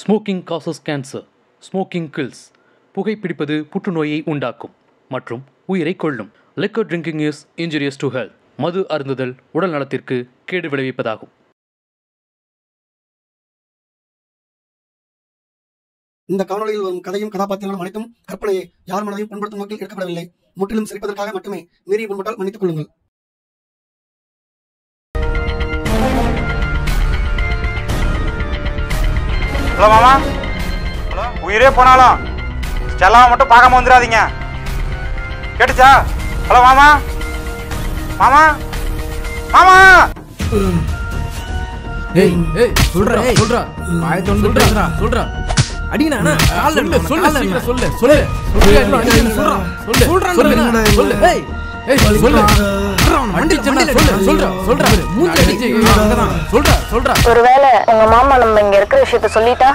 Smoking causes cancer. Smoking kills. புகைப்பிடிப்பது புற்றுநோயை உண்டாக்கும் மற்றும் உயிரை கொல்லும். Liquor drinking is injurious to health. மது அருந்துதல் உடல் நலத்திற்கு கேடு விளைவிப்பதாகும். இந்த காணொலியில் வரும் கதையும் கதாபாத்திரங்களும் அனைத்தும் கற்பனையை யார் மனதையும் புண்படுத்தும் நோக்கில் எடுக்கப்படவில்லை. முற்றிலும் சிரிப்பதற்காக மட்டுமே. மீறி புண்பட்டால் மன்னித்துக் கொள்ளுங்கள். ஹலோ மாமா. ஹலோ, உயிரே போனாலும் செல்லாம மட்டும் பார்க்காம வந்துடாதீங்க. கேட்டுச்சா? ஹலோ மாமா. மாமா மாமா. ஏய் ஏய் சொல்றா சொல்றா வாயை தொண்டு பேசுறா சொல்றா அடினா சொல்லு சொல்லு சொல்லு சொல்லு சொல்றா சொல்லு ஏய் ஏய் சொல்லு வண்டி சொல்றா சொல்றா மூஞ்சி அடிச்சு சொல்றா சொல்றா. ஒருவேளை உங்க மாமா நம்ம இங்க இருக்கிற விஷயத்த சொல்லிட்டா?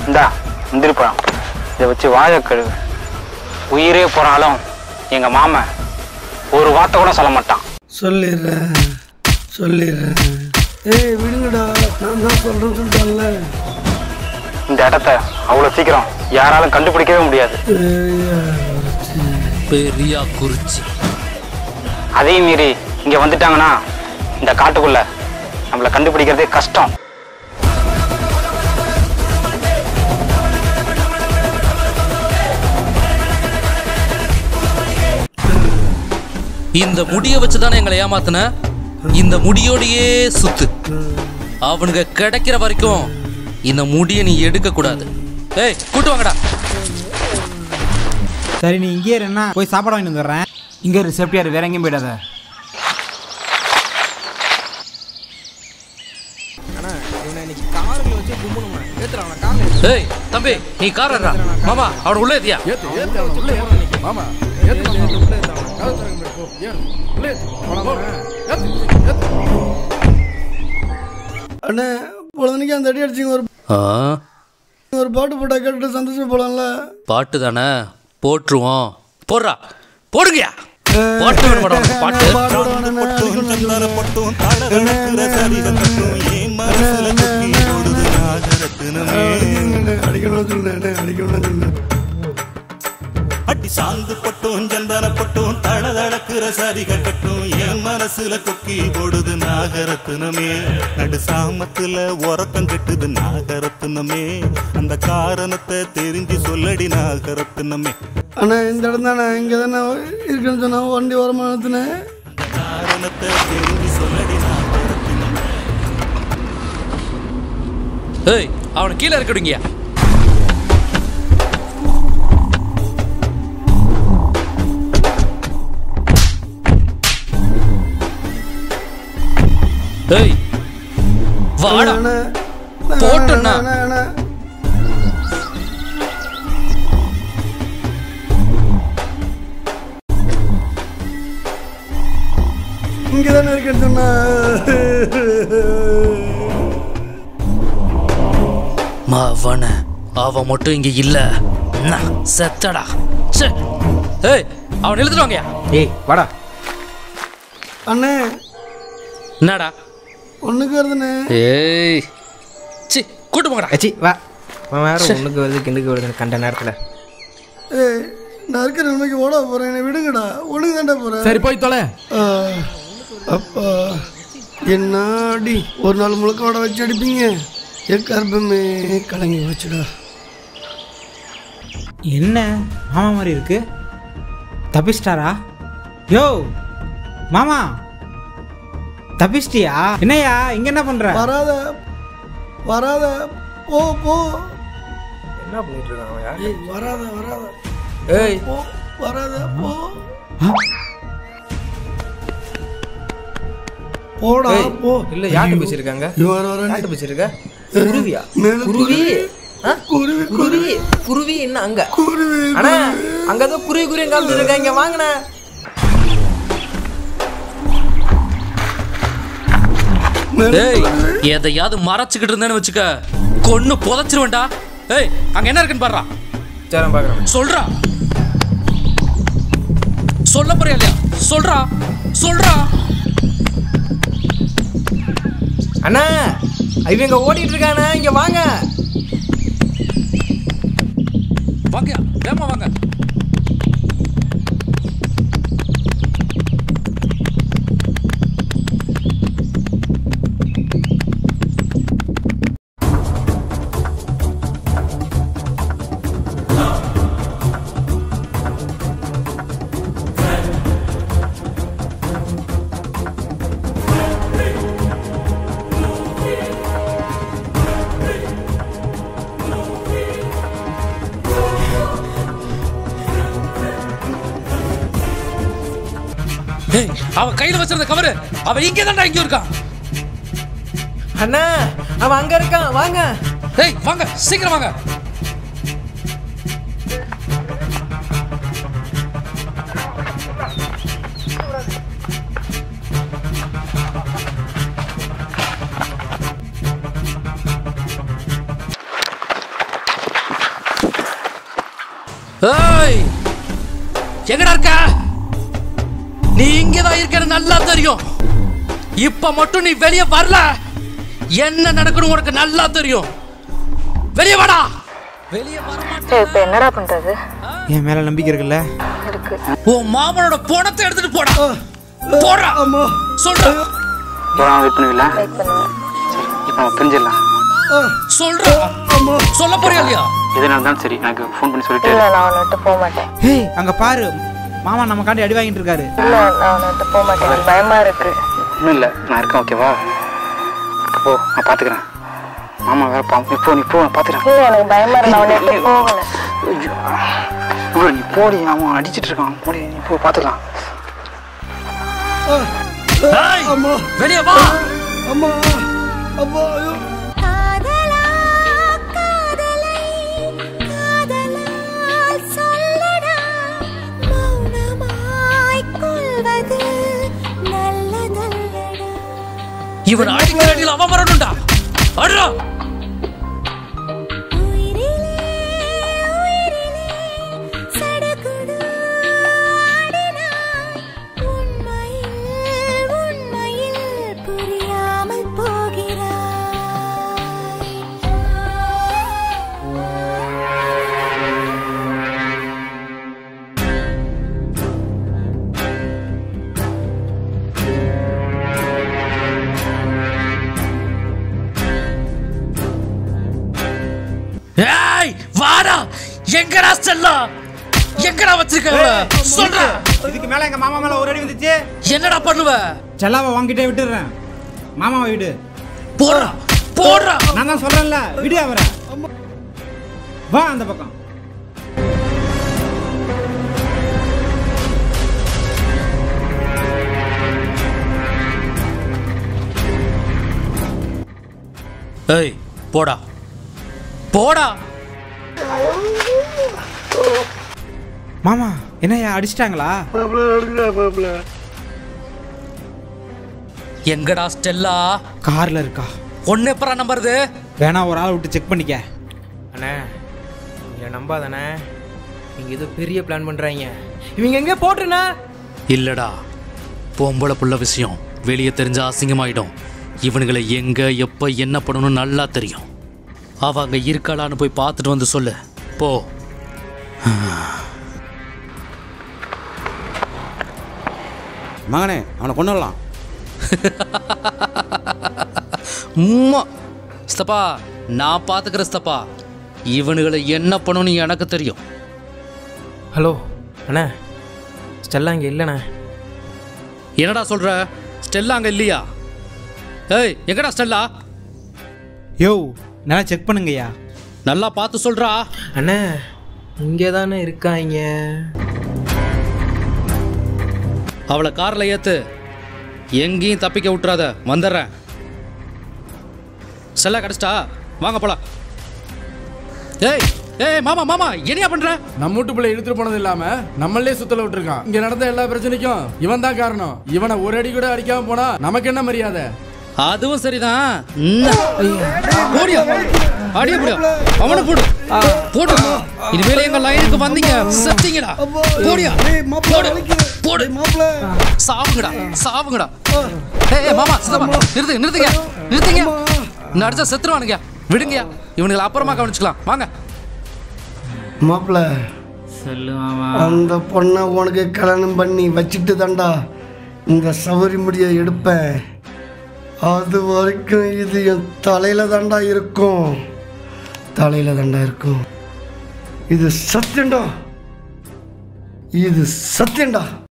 இந்தா முந்திரிப்பழம், இதை வச்சு வாழை கழுவு. உயிரே போனாலும் எங்க மாமா ஒரு வார்த்தை கூட சொல்ல மாட்டான். சொல்லிடுறேன். ஏய் விடுங்கடா, நான் தான் சொல்றேன்னு சொல்லிட்டான்ல. இந்த இடத்த அவ்வளவு சீக்கிரம் யாராலும் கண்டுபிடிக்கவே முடியாது. பெரியா குறிச்சி. அதையும் மீறி இங்க வந்துட்டாங்கன்னா இந்த காட்டுக்குள்ள நம்மளை கண்டுபிடிக்கிறதே கஷ்டம். இந்த முடிய வச்சுதானே எங்களை ஏமாத்தின. இந்த முடியோடையே சுத்து. அவனுங்க கிடைக்கிற வரைக்கும் இந்த முடிய நீ எடுக்க கூடாது. ஏய் கூட்டு வாங்கடா. சரி நீ இங்கே என்ன போய் சாப்பாடு வாங்கி வந்துடுறேன். இங்கே இரு, சேஃப்டியா இரு, வேற எங்கேயும் போயிடாத. ஏய் தம்பி, நீ காரடா. மாமா அவன உள்ள ஏத்தியா. மாமா அண்ணே பொழுதுனைக்கு அந்த அடி அடிச்சிங்க. ஒரு பாட்டு போட்டா கேட்டுட்டு சந்தோஷம் போலாம்ல. பாட்டு தானே போட்டுருவோம். போடுறா போடுங்கயா. பாட்டு வேணும் மேடம். பாட்டு அடி சாந்து பட்டும் சந்தன பட்டும் தளதளக்குற சரி கட்டும் என் மனசுல கொக்கி போடுது நாகரத்தினமே. நடு சாமத்துல உறக்கம் கட்டுது நாகரத்தினமே. அந்த காரணத்தை தெரிஞ்சு சொல்லடி நாகரத்தினமே. அண்ணா இந்த இடம் தானே, இங்க தானே இருக்குன்னு சொன்னா வண்டி ஓரமானதுன்னு. காரணத்தை தெரிஞ்சு சொல்லடி நாகரத்தினமே. ஏய் அவனை கீழே இருக்கடுங்கயா. ஏய் வாடா போட்டண்ணா. இங்கதானே இருக்குன்னு சொன்னா. மாவன அவன் மட்டும் இங்க இல்ல. செத்தடா. ஏய் அவன் எழுதிட்டு வாங்கயா. ஏய் வாடா. அண்ணே என்னடா ஒண்ணுக்கு வருதுண்ணே. ஏய் சி கூட்டு போங்கடா. அச்சி வா. வேற ஒண்ணுக்கு வருது கிண்டுக்கு வருது கண்ட நேரத்துல. ஏய் நான் இருக்கிற நிலைமைக்கு ஓட போறேன், என்னை விடுங்கடா. ஒண்ணுக்கு தாண்டா போறேன். சரி போய் தொலை. அப்பா என்னாடி ஒரு நாள் முழுக்க ஓட வச்சு அடிப்பீங்க. என் கர்ப்பமே கலங்கி வச்சுடா. என்ன மாமா மாதிரி இருக்கு? தப்பிச்சிட்டாரா? யோ மாமா தப்பிச்சிட்டியா? என்னையா இங்க என்ன பண்ற? வராத போ போ. என்ன பண்ணிட்டு இருக்காங்க? ஏய் வராத ஏய் போ, வராத போ. போடா போ. இல்ல யார்கிட்ட பேசிருக்காங்க? யார்கிட்ட பேசிருக்க? குருவியா? குருவி? குருவி குருவி என்ன அங்க? அண்ணா அங்கதான் குருவி குருவி காமிச்சிட்டு இருக்க. இங்க வாங்கண்ணா. ஏய் எதையாவது மறைச்சுக்கிட்டு இருந்தேன்னு வச்சுக்க, கொன்னு புதைச்சிருவேன்டா. ஏய் அங்க என்ன இருக்குன்னு பாருடா. சரி பாக்குறேன். சொல்றா. சொல்ல போறியா இல்லையா? சொல்றா. அண்ணா இவங்க ஓடிட்டு இருக்கானே, இங்க வாங்க. அவன் கையில வச்சிருந்த கவரு அவன் இங்கே தான்டா இங்கே இருக்கான். அண்ணா அவன் அங்க இருக்கான், வாங்க. ஏய் வாங்க, சீக்கிரம் வாங்க. ஏய் எங்கடா இருக்க? நீ இங்கதான் இருக்கன்னு நல்லா தெரியும். இப்ப மட்டும் நீ வெளியே வரல, என்ன நடக்கணும் உனக்கு நல்லா தெரியும். வெளியே வாடா. வெளியே வர மாட்டே. இப்ப என்னடா பண்றது? என் மேல நம்பிக்கை இருக்குல்ல? இருக்கு. உன் மாமனோட பணத்தை எடுத்துட்டு போடா. போடா. சொல்றா. வெயிட் பண்ணுவீங்களா? வெயிட் பண்ணுவேன். இப்போ நம்ம பிரிஞ்சிடலாம். சொல்றா. சொல்ல போறியா இல்லையா? எது நடந்தாலும் சரி எனக்கு ஃபோன் பண்ணி சொல்லிட்டு. இல்ல நான் அவனை விட்டு போக மாட்டேன். ஏய் அங்க பாரு, மாமா நமக்காண்டி அடி வாங்கிட்டு இருக்காரு. இல்ல நான் அவனை விட்டு போக மாட்டேன், எனக்கு பயமா இருக்கு. ஒன்றும் இல்லை, நான் இருக்கேன். ஓகேவா? போ, நான் பார்த்துக்கிறேன். மாமா வேற நீ போ நான் பார்த்துக்கிறேன். இல்ல எனக்கு பயமா இருக்கு, நான் அவனை விட்டு போகல. ஐயோ நீ போடி, அவன் அடிச்சிட்டு இருக்கான். போடி, நீ போ, பார்த்துக்கலாம். வெளியே வா. அம்மா அம்மா ஐயோ. இவன் அடிக்கிற அடியில் அவன் வரணும்டா. அட்ரா. ஏய் வாடா. எங்கடா ஸ்டெல்லா? எங்கடா வச்சிருக்க? சொல்றா. இதுக்கு மேல எங்க மாமா மேல ஒரு அடி வந்துச்சு. என்னடா பண்ணுவ? செல்லாவை வாங்கிட்டே விட்டுறேன். மாமாவை விடு. போடா போடா. நான் தான் சொல்றேன்ல, விடு அவரை. வா அந்த பக்கம். ஏய் போடா போடா. மாமா என்னையா அடிச்சிட்டாங்களா? எங்கடா ஸ்டெல்லா? கார்ல இருக்கா. ஒன்னு எப்பரா நம்புறது? வேணா ஒரு ஆளை விட்டு செக் பண்ணிக்க. அண்ணே இவங்க நம்பாதானே, நீங்க ஏதோ பெரிய பிளான் பண்றாங்க. இவங்க எங்க போட்டுருண்ணா? இல்லடா, பொம்பளை புள்ள விஷயம் வெளியே தெரிஞ்ச அசிங்கமாயிடும். இவனுங்களை எங்க எப்ப என்ன பண்ணணும் நல்லா தெரியும். அவ அங்க இருக்காளான்னு போய் பார்த்துட்டு வந்து சொல்லு. போ. மகனே அவனை கொண்டுடலாம். ஸ்தப்பா நான் பார்த்துக்கிற ஸ்தப்பா, இவனுகளை என்ன பண்ணணும்னு எனக்கு தெரியும். ஹலோ அண்ணா, ஸ்டெல்லா இங்கே இல்லைண்ணே. என்னடா சொல்ற? ஸ்டெல்லா அங்க இல்லையா? ஏய் எங்கடா ஸ்டெல்லா? யோ நல்லா செக் பண்ணுங்கய்யா. நல்லா பார்த்து சொல்றா. அண்ணா இங்கே தானே இருக்காங்க. அவளை கார்ல ஏத்து, எங்கேயும் தப்பிக்க விட்டுறாத. வந்துடுறேன். ஸ்டெல்லா கிடைச்சிட்டா? வாங்க போலாம். ஏய் ஏய் மாமா மாமா என்னையா பண்ற? நம்ம வீட்டு பிள்ளை இழுத்துட்டு போனது இல்லாம நம்மளே சுத்தல விட்டுருக்கான். இங்க நடந்த எல்லா பிரச்சனைக்கும் இவன் தான் காரணம். இவனை ஒரு அடி கூட அடிக்காம போனா நமக்கு என்ன மரியாதை? அதுவும் சரிதான். போடியா அடிய போடியா, அவனை போடு போடு. இனிமேல எங்க லைனுக்கு வந்தீங்க செத்தீங்கடா. போடியா போடு போடு. சாவுங்கடா சாவுங்கடா. ஏய் மாமா சித்தப்பா நிறுத்துங்க நிறுத்துங்க நிறுத்துங்க. இன்னும் அடிச்சா செத்துருவானுங்க. விடுங்கயா, இவனுங்களை அப்புறமா கவனிச்சுக்கலாம். வாங்க. மாப்பிள்ள அந்த பொண்ணை உனக்கு கல்யாணம் பண்ணி வச்சுட்டு தாண்டா இந்த சவரி முடியை எடுப்பேன். அது வரைக்கும் இது என் தலையில தாண்டா இருக்கும். தலையில தாண்டா இருக்கும். இது சத்தியண்டா, இது சத்தியண்டா.